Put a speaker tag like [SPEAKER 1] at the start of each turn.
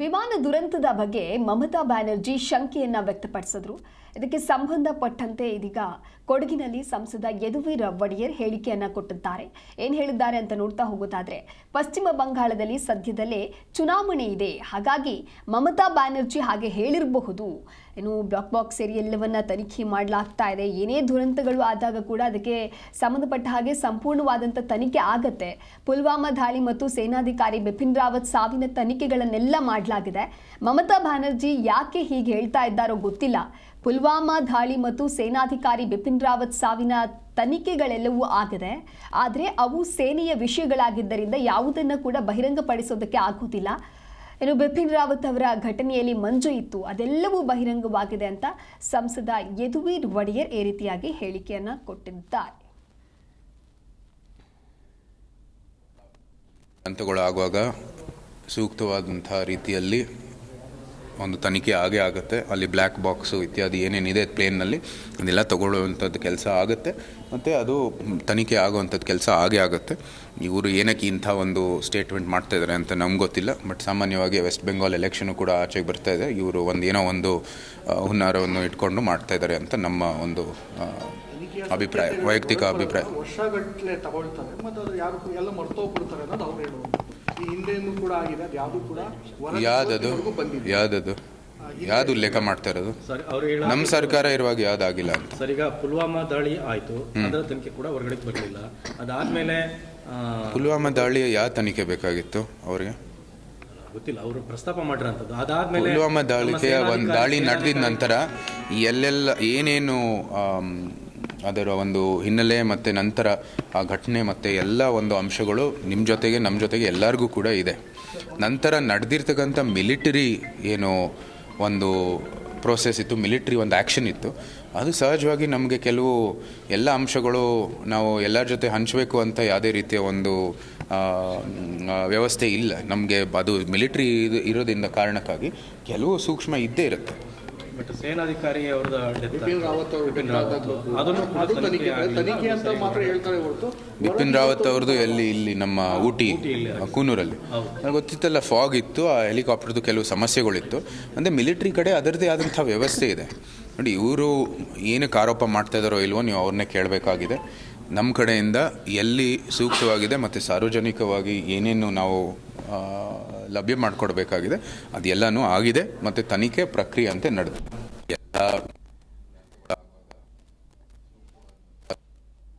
[SPEAKER 1] ವಿಮಾನ ದುರಂತದ ಬಗ್ಗೆ ಮಮತಾ ಬ್ಯಾನರ್ಜಿ ಶಂಕೆಯನ್ನ ವ್ಯಕ್ತಪಡಿಸಿದ್ರು. ಇದಕ್ಕೆ ಸಂಬಂಧಪಟ್ಟಂತೆ ಇದೀಗ ಕೊಡಗಿನಲ್ಲಿ ಸಂಸದ ಯದುವೀರ್ ಒಡೆಯರ್ ಹೇಳಿಕೆಯನ್ನ ಕೊಟ್ಟಿದ್ದಾರೆ. ಏನು ಹೇಳಿದ್ದಾರೆ ಅಂತ ನೋಡ್ತಾ ಹೋಗೋದಾದ್ರೆ, ಪಶ್ಚಿಮ ಬಂಗಾಳದಲ್ಲಿ ಸದ್ಯದಲ್ಲೇ ಚುನಾವಣೆ ಇದೆ, ಹಾಗಾಗಿ ಮಮತಾ ಬ್ಯಾನರ್ಜಿ ಹಾಗೆ ಹೇಳಿರಬಹುದು. ಇನ್ನು ಬ್ಲಾಕ್ ಬಾಕ್ಸ್ ಸೇರಿ ಎಲ್ಲವನ್ನ ತನಿಖೆ ಮಾಡಲಾಗ್ತಾ ಇದೆ. ಏನೇ ದುರಂತಗಳು ಆದಾಗ ಕೂಡ ಅದಕ್ಕೆ ಸಂಬಂಧಪಟ್ಟ ಹಾಗೆ ಸಂಪೂರ್ಣವಾದಂಥ ತನಿಖೆ ಆಗತ್ತೆ. ಪುಲ್ವಾಮಾ ದಾಳಿ ಮತ್ತು ಸೇನಾಧಿಕಾರಿ ಬಿಪಿನ್ ರಾವತ್ ಸಾವಿನ ತನಿಖೆಗಳನ್ನೆಲ್ಲ ಮಾಡಲಾಗಿದೆ. ಮಮತಾ ಬ್ಯಾನರ್ಜಿ ಯಾಕೆ ಹೀಗೆ ಹೇಳ್ತಾ ಇದ್ದಾರೋ ಗೊತ್ತಿಲ್ಲ. ಪುಲ್ವಾಮಾ ದಾಳಿ ಮತ್ತು ಸೇನಾಧಿಕಾರಿ ಬಿಪಿನ್ ರಾವತ್ ಸಾವಿನ ತನಿಖೆಗಳೆಲ್ಲವೂ ಆಗಿದೆ, ಆದರೆ ಅವು ಸೇನೆಯ ವಿಷಯಗಳಾಗಿದ್ದರಿಂದ ಯಾವುದನ್ನು ಕೂಡ ಬಹಿರಂಗಪಡಿಸೋದಕ್ಕೆ ಆಗೋದಿಲ್ಲ. ಇನ್ನು ಬಿಪಿನ್ ರಾವತ್ ಅವರ ಘಟನೆಯಲ್ಲಿ ಮಂಜು ಇತ್ತು, ಅದೆಲ್ಲವೂ ಬಹಿರಂಗವಾಗಿದೆ ಅಂತ ಸಂಸದ ಯದುವೀರ್ ಒಡೆಯರ್ ಈ ರೀತಿಯಾಗಿ ಹೇಳಿಕೆಯನ್ನ ಕೊಟ್ಟಿದ್ದಾರೆ.
[SPEAKER 2] ಹಂತಗಳು ಆಗುವಾಗ ಸೂಕ್ತವಾದಂತಹ ರೀತಿಯಲ್ಲಿ ಒಂದು ತನಿಖೆ ಆಗೇ ಆಗುತ್ತೆ. ಅಲ್ಲಿ ಬ್ಲ್ಯಾಕ್ ಬಾಕ್ಸು ಇತ್ಯಾದಿ ಏನೇನಿದೆ ಪ್ಲೇನ್ನಲ್ಲಿ ಅದೆಲ್ಲ ತಗೊಳ್ಳುವಂಥದ್ದು ಕೆಲಸ ಆಗುತ್ತೆ, ಮತ್ತು ಅದು ತನಿಖೆ ಆಗುವಂಥದ್ದು ಕೆಲಸ ಆಗೇ ಆಗುತ್ತೆ. ಇವರು ಏನಕ್ಕೆ ಇಂಥ ಒಂದು ಸ್ಟೇಟ್ಮೆಂಟ್ ಮಾಡ್ತಾ ಇದ್ದಾರೆ ಅಂತ ನಮ್ಗೆ ಗೊತ್ತಿಲ್ಲ. ಬಟ್ ಸಾಮಾನ್ಯವಾಗಿ ವೆಸ್ಟ್ ಬೆಂಗಾಲ್ ಎಲೆಕ್ಷನು ಕೂಡ ಆಚೆಗೆ ಬರ್ತಾ ಇದೆ. ಇವರು ಏನೋ ಒಂದು ಹುನ್ನಾರವನ್ನು ಇಟ್ಕೊಂಡು ಮಾಡ್ತಾ ಇದ್ದಾರೆ ಅಂತ ನಮ್ಮ ಒಂದು ಅಭಿಪ್ರಾಯ, ವೈಯಕ್ತಿಕ ಅಭಿಪ್ರಾಯ.
[SPEAKER 3] ವರ್ಷಗಟ್ಟಲೆ ತಗೊಳ್ತಾರೆ ಮತ್ತು ಅದು ಯಾರು ಎಲ್ಲ ಮರ್ತೋಗ್ಬಿಡ್ತಾರೆ ಅನ್ನೋದು ಅವ್ರು ಹೇಳೋದು. ಈ ಹಿಂದೆನೂ ಕೂಡ ಆಗಿದೆ, ಅದು ಯಾವುದು ಕೂಡ
[SPEAKER 2] ಯಾವ್ದು ಉಲ್ಲೇಖ ಮಾಡ್ತಾ ಇರೋದು ನಮ್ಮ ಸರ್ಕಾರ ಇರುವಾಗ ಯಾವ್ದಾಗಿಲ್ಲ ಅಂತ.
[SPEAKER 4] ಸರ್, ಈಗ ಪುಲ್ವಾಮಾ ದಾಳಿ ಆಯ್ತು, ಅದರ ತನಿಖೆ ಕೂಡ ಹೊರಗಡೆ ಬರಲಿಲ್ಲ. ಅದಾದ್ಮೇಲೆ
[SPEAKER 2] ಪುಲ್ವಾಮಾ ದಾಳಿ ಯಾವ ತನಿಖೆ ಬೇಕಾಗಿತ್ತು ಅವ್ರಿಗೆ
[SPEAKER 4] ಗೊತ್ತಿಲ್ಲ, ಅವರು ಪ್ರಸ್ತಾಪ ಮಾಡಿರೋಂಥದ್ದು. ಅದಾದ್ಮೇಲೆ
[SPEAKER 2] ಪುಲ್ವಾಮಾ ದಾಳಿಗೆ ಒಂದು ದಾಳಿ ನಡೆದಿದ ನಂತರ ಎಲ್ಲೆಲ್ಲ ಏನೇನು ಅದರ ಒಂದು ಹಿನ್ನೆಲೆ ಮತ್ತು ನಂತರ ಆ ಘಟನೆ ಮತ್ತು ಎಲ್ಲ ಒಂದು ಅಂಶಗಳು ನಿಮ್ಮ ಜೊತೆಗೆ ನಮ್ಮ ಜೊತೆಗೆ ಎಲ್ಲರಿಗೂ ಕೂಡ ಇದೆ. ನಂತರ ನಡೆದಿರ್ತಕ್ಕಂಥ ಮಿಲಿಟರಿ ಏನು ಒಂದು ಪ್ರೋಸೆಸ್ ಇತ್ತು, ಮಿಲಿಟ್ರಿ ಒಂದು ಆ್ಯಕ್ಷನ್ ಇತ್ತು, ಅದು ಸಹಜವಾಗಿ ನಮಗೆ ಕೆಲವು ಎಲ್ಲ ಅಂಶಗಳು ನಾವು ಎಲ್ಲರ ಜೊತೆ ಹಂಚಬೇಕು ಅಂತ ಯಾವುದೇ ರೀತಿಯ ಒಂದು ವ್ಯವಸ್ಥೆ ಇಲ್ಲ ನಮಗೆ. ಅದು ಮಿಲಿಟ್ರಿ ಇರೋದ್ರಿಂದ ಕಾರಣಕ್ಕಾಗಿ ಕೆಲವು ಸೂಕ್ಷ್ಮ ಇದ್ದೇ ಇರುತ್ತೆ.
[SPEAKER 4] ಬಟ್ ಸೇನಾಧಿಕಾರಿ ಅವರದ
[SPEAKER 3] ಬಿಪಿನ್ ರಾವತ್
[SPEAKER 2] ಬಿಪಿನ್ ರಾವತ್ ಅವ್ರದ್ದು ಇಲ್ಲಿ ನಮ್ಮ ಊಟಿ ಕೂನೂರಲ್ಲಿ ನನಗೆ ಗೊತ್ತಿತ್ತಲ್ಲ, ಫಾಗ್ ಇತ್ತು, ಆ ಹೆಲಿಕಾಪ್ಟರ್ದು ಕೆಲವು ಸಮಸ್ಯೆಗಳಿತ್ತು. ಅಂದರೆ ಮಿಲಿಟ್ರಿ ಕಡೆ ಅದರದ್ದೇ ಆದಂಥ ವ್ಯವಸ್ಥೆ ಇದೆ. ನೋಡಿ, ಇವರು ಏನಕ್ಕೆ ಆರೋಪ ಮಾಡ್ತಾ ಇದ್ದಾರೋ ಇಲ್ವೋ ನೀವು ಅವ್ರನ್ನೇ ಕೇಳಬೇಕಾಗಿದೆ. ನಮ್ಮ ಕಡೆಯಿಂದ ಎಲ್ಲಿ ಸೂಕ್ತವಾಗಿದೆ ಮತ್ತು ಸಾರ್ವಜನಿಕವಾಗಿ ಏನೇನು ನಾವು ಲಭ್ಯ ಮಾಡಿಕೊಡ್ಬೇಕಾಗಿದೆ ಅದೆಲ್ಲನೂ ಆಗಿದೆ, ಮತ್ತು ತನಿಖೆ ಪ್ರಕ್ರಿಯೆ ಅಂತ ನಡೆದು ಎಲ್ಲ